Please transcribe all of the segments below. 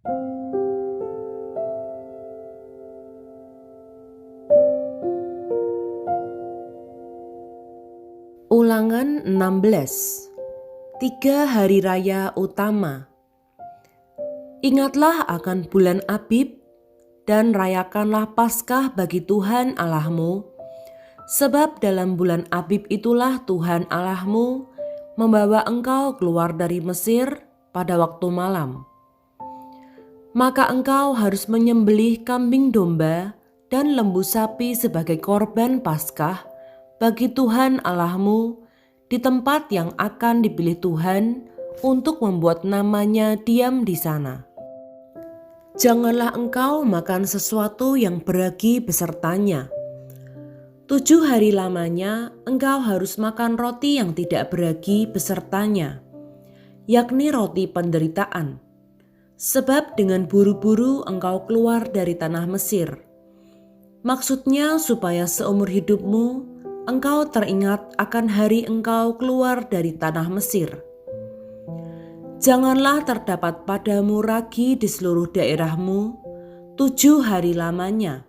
Ulangan 16. 3 hari raya utama. Ingatlah akan bulan Abib dan rayakanlah Paskah bagi Tuhan Allahmu, sebab dalam bulan Abib itulah Tuhan Allahmu membawa engkau keluar dari Mesir pada waktu malam. Maka engkau harus menyembelih kambing domba dan lembu sapi sebagai korban Paskah bagi Tuhan Allahmu di tempat yang akan dipilih Tuhan untuk membuat namanya diam di sana. Janganlah engkau makan sesuatu yang beragi besertanya. 7 hari lamanya engkau harus makan roti yang tidak beragi besertanya, yakni roti penderitaan. Sebab dengan buru-buru engkau keluar dari tanah Mesir. Maksudnya supaya seumur hidupmu engkau teringat akan hari engkau keluar dari tanah Mesir. Janganlah terdapat padamu ragi di seluruh daerahmu 7 hari lamanya.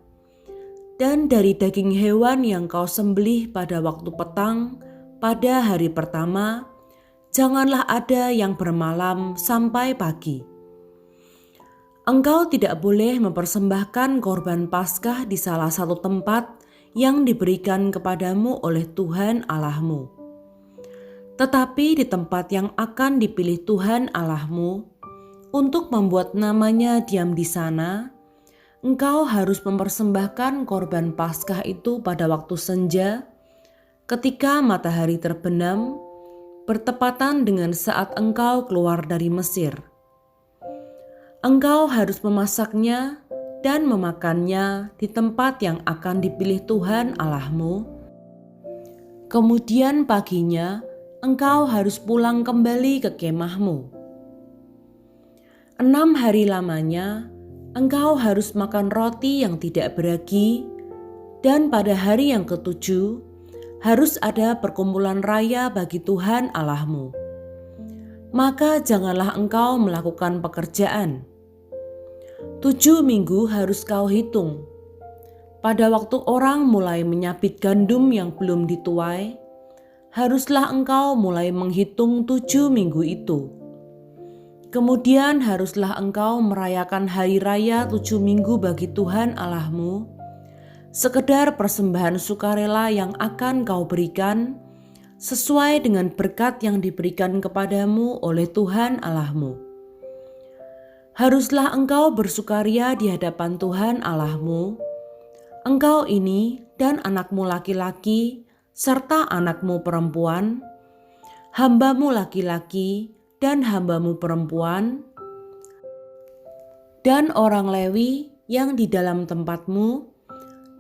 Dan dari daging hewan yang kau sembelih pada waktu petang pada hari pertama, janganlah ada yang bermalam sampai pagi. Engkau tidak boleh mempersembahkan korban Paskah di salah satu tempat yang diberikan kepadamu oleh Tuhan Allahmu. Tetapi di tempat yang akan dipilih Tuhan Allahmu untuk membuat namanya diam di sana, engkau harus mempersembahkan korban Paskah itu pada waktu senja, ketika matahari terbenam, bertepatan dengan saat engkau keluar dari Mesir. Engkau harus memasaknya dan memakannya di tempat yang akan dipilih Tuhan Allahmu. Kemudian paginya engkau harus pulang kembali ke kemahmu. 6 hari lamanya engkau harus makan roti yang tidak beragi, dan pada hari yang ke-7 harus ada perkumpulan raya bagi Tuhan Allahmu. Maka janganlah engkau melakukan pekerjaan. 7 minggu harus kau hitung. Pada waktu orang mulai menyabit gandum yang belum dituai, haruslah engkau mulai menghitung 7 minggu itu. Kemudian haruslah engkau merayakan hari raya 7 minggu bagi Tuhan Allahmu, sekedar persembahan sukarela yang akan kau berikan, sesuai dengan berkat yang diberikan kepadamu oleh Tuhan Allahmu. Haruslah engkau bersukaria di hadapan Tuhan Allahmu, engkau ini dan anakmu laki-laki serta anakmu perempuan, hambamu laki-laki dan hambamu perempuan, dan orang Lewi yang di dalam tempatmu,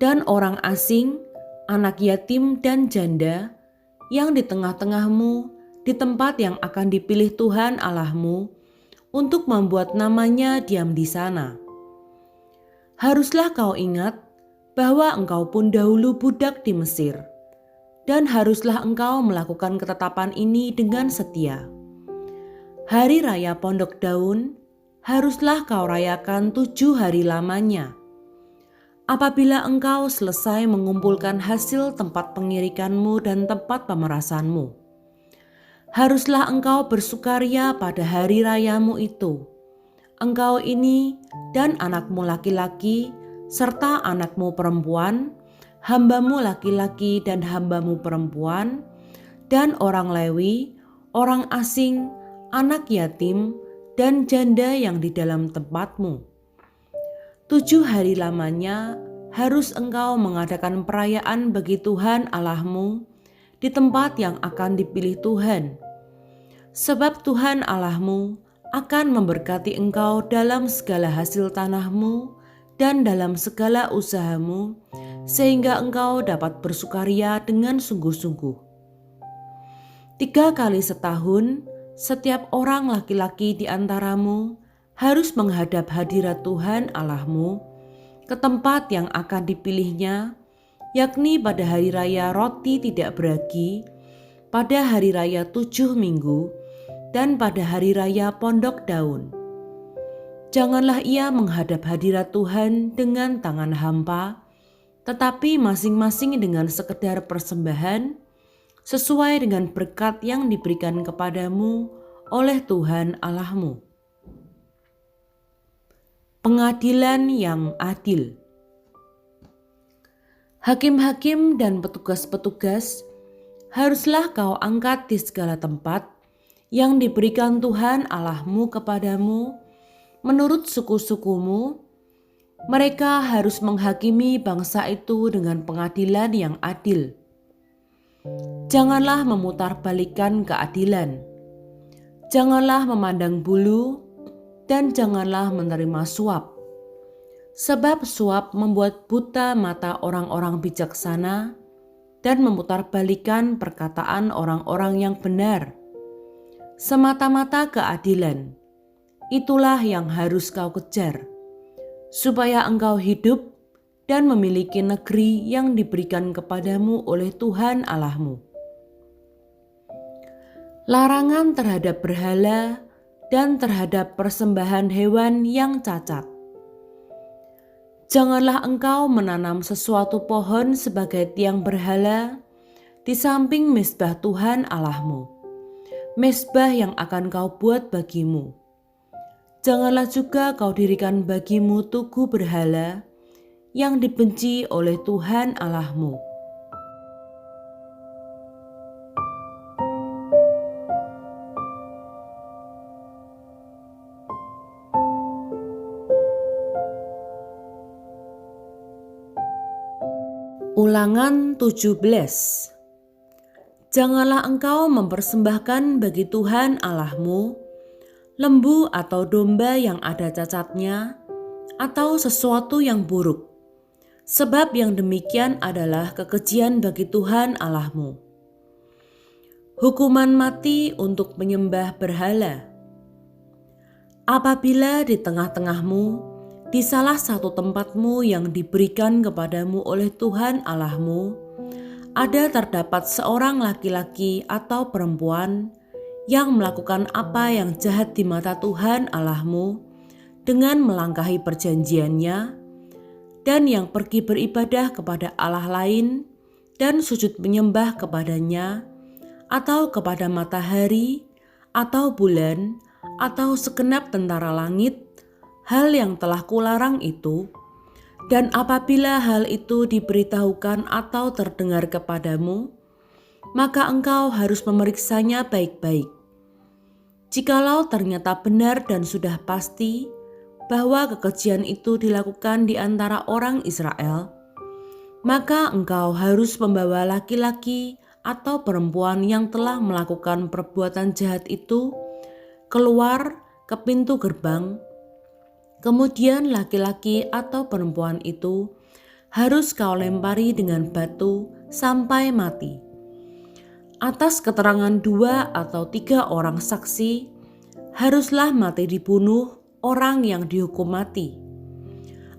dan orang asing, anak yatim dan janda yang di tengah-tengahmu di tempat yang akan dipilih Tuhan Allahmu untuk membuat namanya diam di sana. Haruslah kau ingat bahwa engkau pun dahulu budak di Mesir, dan haruslah engkau melakukan ketetapan ini dengan setia. Hari raya Pondok Daun haruslah kau rayakan 7 hari lamanya. Apabila engkau selesai mengumpulkan hasil tempat pengirikanmu dan tempat pemerasanmu, haruslah engkau bersukaria pada hari rayamu itu. Engkau ini dan anakmu laki-laki serta anakmu perempuan, hambamu laki-laki dan hambamu perempuan, dan orang Lewi, orang asing, anak yatim, dan janda yang di dalam tempatmu. 7 hari lamanya harus engkau mengadakan perayaan bagi Tuhan Allahmu di tempat yang akan dipilih Tuhan. Sebab Tuhan Allahmu akan memberkati engkau dalam segala hasil tanahmu dan dalam segala usahamu, sehingga engkau dapat bersukaria dengan sungguh-sungguh. 3 kali setahun, setiap orang laki-laki di antaramu harus menghadap hadirat Tuhan Allahmu ke tempat yang akan dipilihnya, yakni pada hari raya roti tidak beragi, pada hari raya 7 minggu, dan pada hari raya Pondok Daun. Janganlah ia menghadap hadirat Tuhan dengan tangan hampa, tetapi masing-masing dengan sekedar persembahan sesuai dengan berkat yang diberikan kepadamu oleh Tuhan Allahmu. Pengadilan yang adil. Hakim-hakim dan petugas-petugas haruslah kau angkat di segala tempat yang diberikan Tuhan Allahmu kepadamu menurut suku-sukumu. Mereka harus menghakimi bangsa itu dengan pengadilan yang adil. Janganlah memutarbalikkan keadilan. Janganlah memandang bulu dan janganlah menerima suap. Sebab suap membuat buta mata orang-orang bijaksana dan memutarbalikkan perkataan orang-orang yang benar. Semata-mata keadilan, itulah yang harus kau kejar, supaya engkau hidup dan memiliki negeri yang diberikan kepadamu oleh Tuhan Allahmu. Larangan terhadap berhala dan terhadap persembahan hewan yang cacat. Janganlah engkau menanam sesuatu pohon sebagai tiang berhala di samping mezbah Tuhan Allahmu, mezbah yang akan kau buat bagimu. Janganlah juga kau dirikan bagimu tugu berhala yang dibenci oleh Tuhan Allahmu. Ulangan 17. Janganlah engkau mempersembahkan bagi Tuhan Allahmu lembu atau domba yang ada cacatnya atau sesuatu yang buruk, sebab yang demikian adalah kekejian bagi Tuhan Allahmu. Hukuman mati untuk menyembah berhala. Apabila di tengah-tengahmu, di salah satu tempatmu yang diberikan kepadamu oleh Tuhan Allahmu, ada terdapat seorang laki-laki atau perempuan yang melakukan apa yang jahat di mata Tuhan Allahmu dengan melangkahi perjanjiannya, dan yang pergi beribadah kepada Allah lain dan sujud menyembah kepadanya, atau kepada matahari, atau bulan, atau segenap tentara langit, hal yang telah kularang itu, dan apabila hal itu diberitahukan atau terdengar kepadamu, maka engkau harus memeriksanya baik-baik. Jikalau ternyata benar dan sudah pasti bahwa kekejian itu dilakukan di antara orang Israel, maka engkau harus membawa laki-laki atau perempuan yang telah melakukan perbuatan jahat itu keluar ke pintu gerbang. Kemudian laki-laki atau perempuan itu harus kau lempari dengan batu sampai mati. Atas keterangan 2 atau 3 orang saksi, haruslah mati dibunuh orang yang dihukum mati.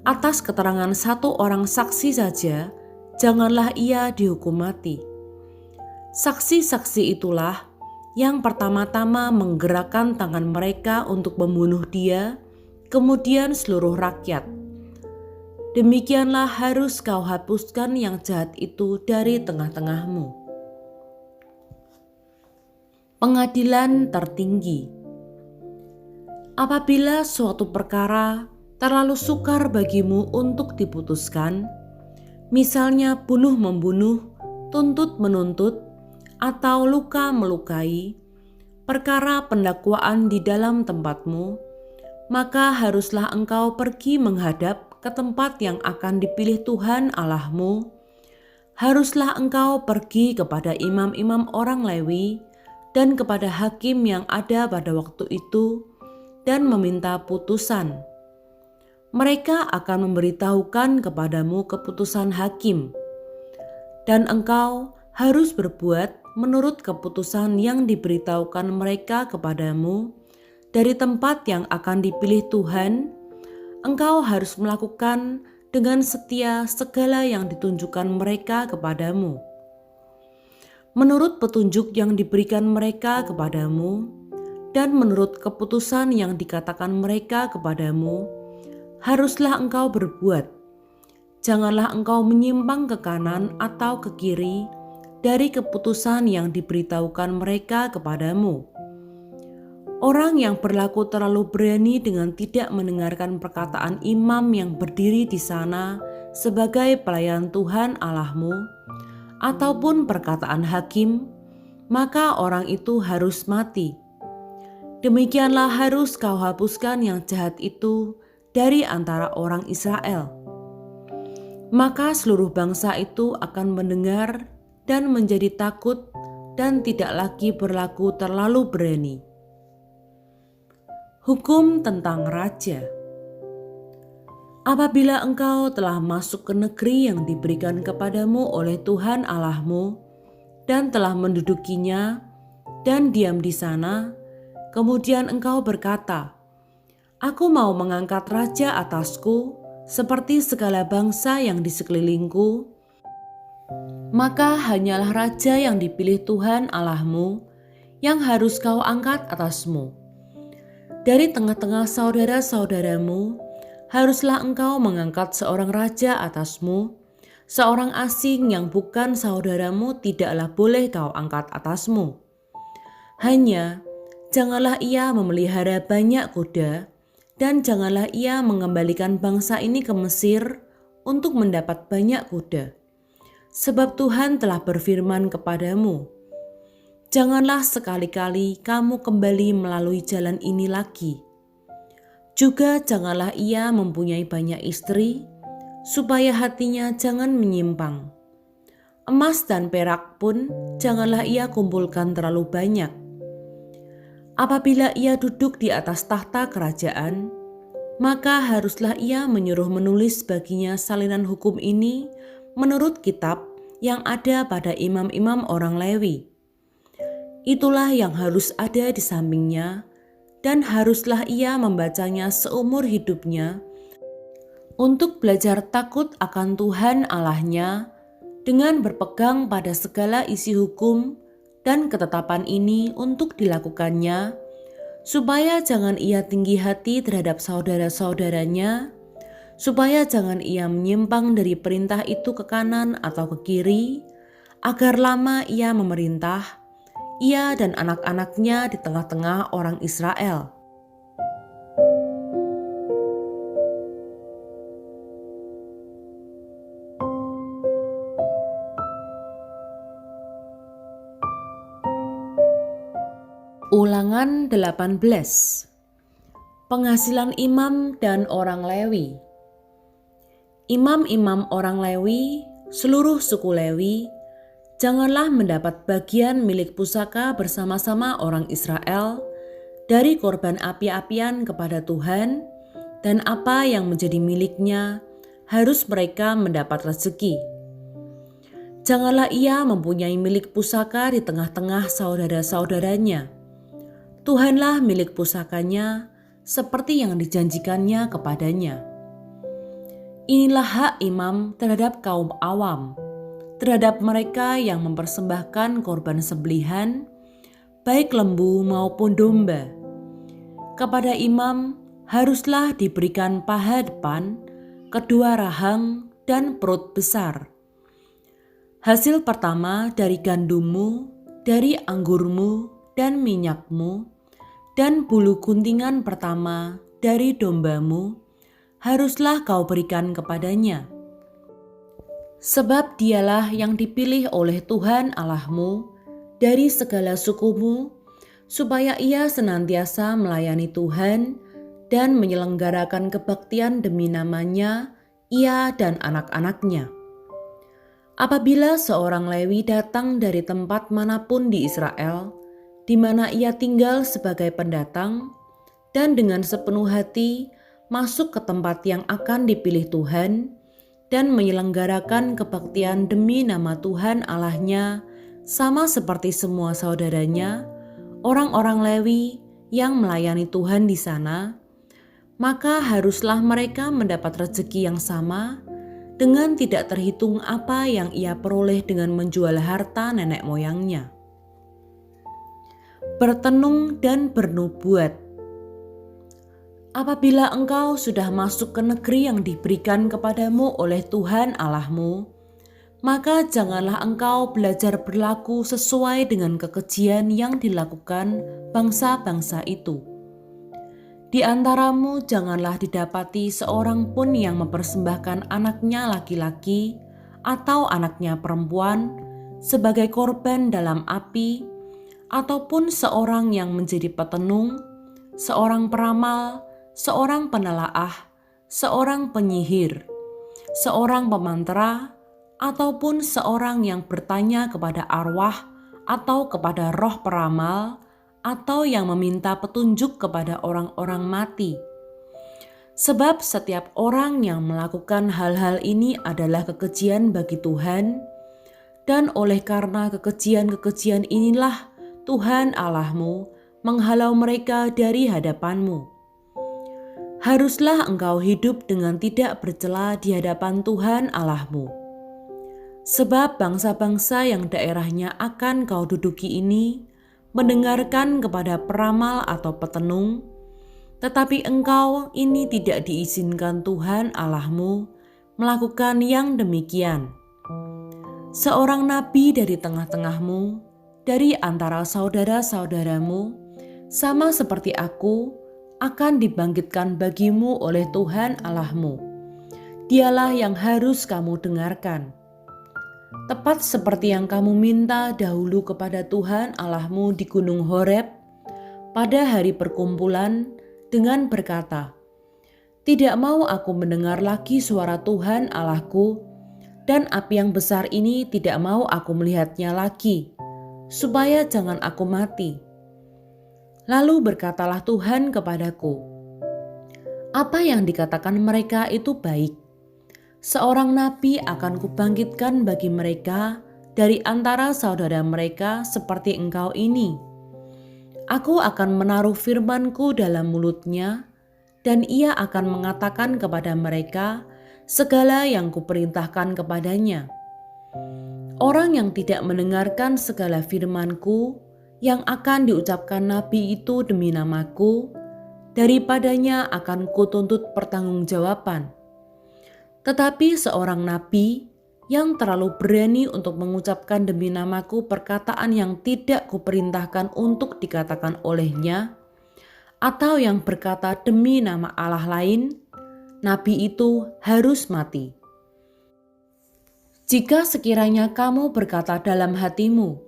Atas keterangan 1 orang saksi saja, janganlah ia dihukum mati. Saksi-saksi itulah yang pertama-tama menggerakkan tangan mereka untuk membunuh dia, kemudian seluruh rakyat. Demikianlah harus kau hapuskan yang jahat itu dari tengah-tengahmu. Pengadilan tertinggi. Apabila suatu perkara terlalu sukar bagimu untuk diputuskan, misalnya bunuh-membunuh, tuntut-menuntut, atau luka-melukai, perkara pendakwaan di dalam tempatmu, maka haruslah engkau pergi menghadap ke tempat yang akan dipilih Tuhan Allahmu. Haruslah engkau pergi kepada imam-imam orang Lewi dan kepada hakim yang ada pada waktu itu dan meminta putusan. Mereka akan memberitahukan kepadamu keputusan hakim, dan engkau harus berbuat menurut keputusan yang diberitahukan mereka kepadamu. Dari tempat yang akan dipilih Tuhan, engkau harus melakukan dengan setia segala yang ditunjukkan mereka kepadamu. Menurut petunjuk yang diberikan mereka kepadamu, dan menurut keputusan yang dikatakan mereka kepadamu, haruslah engkau berbuat. Janganlah engkau menyimpang ke kanan atau ke kiri dari keputusan yang diberitahukan mereka kepadamu. Orang yang berlaku terlalu berani dengan tidak mendengarkan perkataan imam yang berdiri di sana sebagai pelayan Tuhan Allahmu, ataupun perkataan hakim, maka orang itu harus mati. Demikianlah harus kau hapuskan yang jahat itu dari antara orang Israel. Maka seluruh bangsa itu akan mendengar dan menjadi takut dan tidak lagi berlaku terlalu berani. Hukum tentang raja. Apabila engkau telah masuk ke negeri yang diberikan kepadamu oleh Tuhan Allahmu dan telah mendudukinya dan diam di sana, kemudian engkau berkata, "Aku mau mengangkat raja atasku seperti segala bangsa yang di sekelilingku," maka hanyalah raja yang dipilih Tuhan Allahmu yang harus kau angkat atasmu. Dari tengah-tengah saudara-saudaramu, haruslah engkau mengangkat seorang raja atasmu. Seorang asing yang bukan saudaramu tidaklah boleh kau angkat atasmu. Hanya janganlah ia memelihara banyak kuda, dan janganlah ia mengembalikan bangsa ini ke Mesir untuk mendapat banyak kuda. Sebab Tuhan telah berfirman kepadamu, janganlah sekali-kali kamu kembali melalui jalan ini lagi. Juga janganlah ia mempunyai banyak istri, supaya hatinya jangan menyimpang. Emas dan perak pun janganlah ia kumpulkan terlalu banyak. Apabila ia duduk di atas tahta kerajaan, maka haruslah ia menyuruh menulis baginya salinan hukum ini menurut kitab yang ada pada imam-imam orang Lewi. Itulah yang harus ada di sampingnya, dan haruslah ia membacanya seumur hidupnya untuk belajar takut akan Tuhan Allahnya dengan berpegang pada segala isi hukum dan ketetapan ini untuk dilakukannya, supaya jangan ia tinggi hati terhadap saudara-saudaranya, supaya jangan ia menyimpang dari perintah itu ke kanan atau ke kiri, agar lama ia memerintah, ia dan anak-anaknya di tengah-tengah orang Israel. Ulangan 18. Penghasilan imam dan orang Lewi. Imam-imam orang Lewi, seluruh suku Lewi, janganlah mendapat bagian milik pusaka bersama-sama orang Israel dari korban api-apian kepada Tuhan, dan apa yang menjadi miliknya harus mereka mendapat rezeki. Janganlah ia mempunyai milik pusaka di tengah-tengah saudara-saudaranya. Tuhanlah milik pusakanya seperti yang dijanjikannya kepadanya. Inilah hak imam terhadap kaum awam, terhadap mereka yang mempersembahkan korban sembelihan, baik lembu maupun domba. Kepada imam haruslah diberikan paha depan, kedua rahang, dan perut besar. Hasil pertama dari gandummu, dari anggurmu, dan minyakmu, dan bulu guntingan pertama dari dombamu, haruslah kau berikan kepadanya. Sebab dialah yang dipilih oleh Tuhan Allahmu dari segala sukumu, supaya ia senantiasa melayani Tuhan dan menyelenggarakan kebaktian demi namanya, ia dan anak-anaknya. Apabila seorang Lewi datang dari tempat manapun di Israel, di mana ia tinggal sebagai pendatang, dan dengan sepenuh hati masuk ke tempat yang akan dipilih Tuhan, dan menyelenggarakan kebaktian demi nama Tuhan Allahnya, sama seperti semua saudaranya, orang-orang Lewi yang melayani Tuhan di sana, maka haruslah mereka mendapat rezeki yang sama, dengan tidak terhitung apa yang ia peroleh dengan menjual harta nenek moyangnya. bertenung dan bernubuat. Apabila engkau sudah masuk ke negeri yang diberikan kepadamu oleh Tuhan Allahmu, maka janganlah engkau belajar berlaku sesuai dengan kekejian yang dilakukan bangsa-bangsa itu. Di antaramu janganlah didapati seorang pun yang mempersembahkan anaknya laki-laki atau anaknya perempuan sebagai korban dalam api, ataupun seorang yang menjadi petenung, seorang peramal, seorang penelaah, seorang penyihir, seorang pemantera, ataupun seorang yang bertanya kepada arwah atau kepada roh peramal, atau yang meminta petunjuk kepada orang-orang mati. Sebab setiap orang yang melakukan hal-hal ini adalah kekejian bagi Tuhan, dan oleh karena kekejian-kekejian inilah Tuhan Allahmu menghalau mereka dari hadapanmu. Haruslah engkau hidup dengan tidak bercela di hadapan Tuhan Allahmu. Sebab bangsa-bangsa yang daerahnya akan kau duduki ini mendengarkan kepada peramal atau petenung, tetapi engkau ini tidak diizinkan Tuhan Allahmu melakukan yang demikian. Seorang nabi dari tengah-tengahmu, dari antara saudara-saudaramu, sama seperti aku, akan dibangkitkan bagimu oleh Tuhan Allahmu. Dialah yang harus kamu dengarkan. Tepat seperti yang kamu minta dahulu kepada Tuhan Allahmu di Gunung Horeb pada hari perkumpulan dengan berkata, "Tidak mau aku mendengar lagi suara Tuhan Allahku, dan api yang besar ini tidak mau aku melihatnya lagi, supaya jangan aku mati." Lalu berkatalah Tuhan kepadaku, "Apa yang dikatakan mereka itu baik. Seorang nabi akan kubangkitkan bagi mereka dari antara saudara mereka seperti engkau ini. Aku akan menaruh firman-Ku dalam mulutnya, dan ia akan mengatakan kepada mereka segala yang kuperintahkan kepadanya. Orang yang tidak mendengarkan segala firman-Ku yang akan diucapkan nabi itu demi namaku, daripadanya akan kutuntut pertanggungjawaban. Tetapi seorang nabi yang terlalu berani untuk mengucapkan demi namaku perkataan yang tidak kuperintahkan untuk dikatakan olehnya, atau yang berkata demi nama Allah lain, nabi itu harus mati. Jika sekiranya kamu berkata dalam hatimu,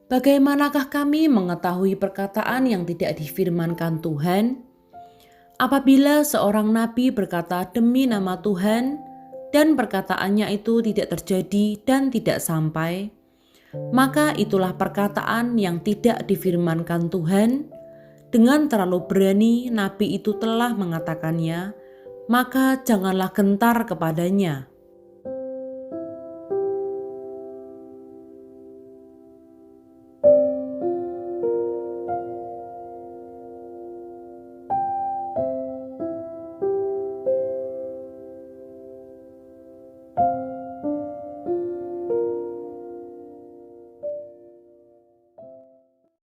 bagaimanakah kami mengetahui perkataan yang tidak difirmankan Tuhan? Apabila seorang nabi berkata demi nama Tuhan dan perkataannya itu tidak terjadi dan tidak sampai, maka itulah perkataan yang tidak difirmankan Tuhan. Dengan terlalu berani nabi itu telah mengatakannya, maka janganlah gentar kepadanya.